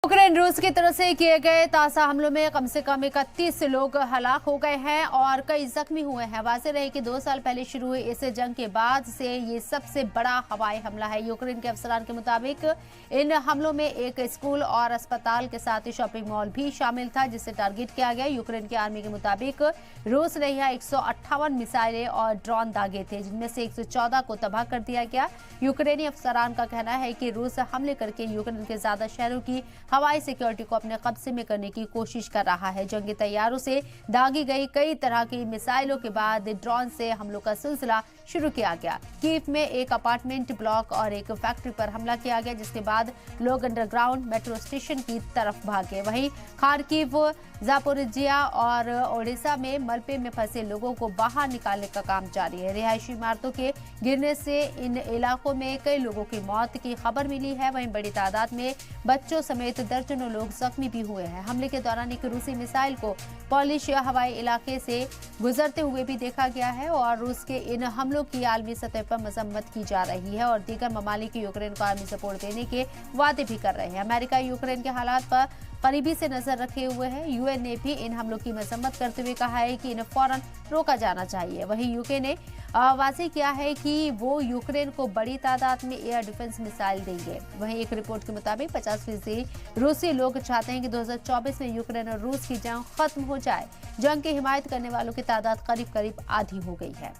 Ukraine रूस की तरफ से किए गए ताज़ा हमलों में कम से कम 31 लोग हलाक हो गए हैं और कई जख्मी हुए हैं। वाज़ेह रहे कि 2 साल पहले शुरू हुई इस जंग के बाद से ये सबसे बड़ा हवाई हमला है। यूक्रेन के अफसरान के मुताबिक इन हमलों में एक स्कूल और अस्पताल के साथ ही शॉपिंग मॉल भी शामिल था, जिसे टारगेट किया गया। यूक्रेन की आर्मी के मुताबिक रूस ने यहाँ 158 मिसाइलें और ड्रोन दागे थे, जिनमें से 114 को तबाह कर दिया गया। यूक्रेनी अफसरान का कहना है कि रूस हमले करके यूक्रेन के ज्यादा शहरों की हवाई सिक्योरिटी को अपने कब्जे में करने की कोशिश कर रहा है। जंगी तैयारों से दागी गई कई तरह की मिसाइलों के बाद ड्रोन से हमलों का सिलसिला शुरू किया गया। कीव में एक अपार्टमेंट ब्लॉक और एक फैक्ट्री पर हमला किया गया, जिसके बाद लोग अंडरग्राउंड मेट्रो स्टेशन की तरफ भागे। वहीं खार्किव, जापोरिजिया और ओडिशा में मलबे में फंसे लोगों को बाहर निकालने का काम जारी है। रिहायशी इमारतों के गिरने से इन इलाकों में कई लोगों की मौत की खबर मिली है। वहीं बड़ी तादाद में बच्चों समेत दर्जनों लोग जख्मी भी हुए हैं। हमले के दौरान एक रूसी मिसाइल को पोलिश हवाई इलाके से गुजरते हुए भी देखा गया है और रूस के इन हमलों की आलमी सतह पर मजम्मत की जा रही है और दीगर ममालिक यूक्रेन को आर्मी सपोर्ट देने के वादे भी कर रहे हैं। अमेरिका यूक्रेन के हालात पर करीबी से नजर रखे हुए है। यूएन ने भी इन हमलों की मजम्मत करते हुए कहा है कि इन्हें फौरन रोका जाना चाहिए। वहीं यूके ने वाज़ेह किया है कि वो यूक्रेन को बड़ी तादाद में एयर डिफेंस मिसाइल देंगे। वहीं एक रिपोर्ट के मुताबिक 50% रूसी लोग चाहते हैं कि 2024 में यूक्रेन और रूस की जंग खत्म हो जाए। जंग की हिमायत करने वालों की तादाद करीब करीब आधी हो गई है।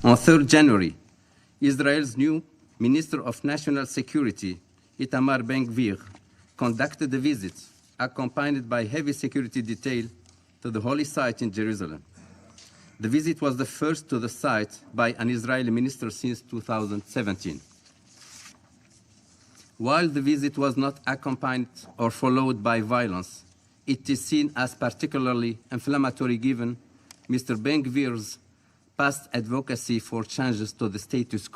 On 3rd January, Israel's new Minister of National Security, Itamar Ben-Gvir, conducted a visit accompanied by heavy security detail to the holy site in Jerusalem. The visit was the first to the site by an Israeli minister since 2017. While the visit was not accompanied or followed by violence, it is seen as particularly inflammatory given Mr. Ben-Gvir's past advocacy for changes to the status quo.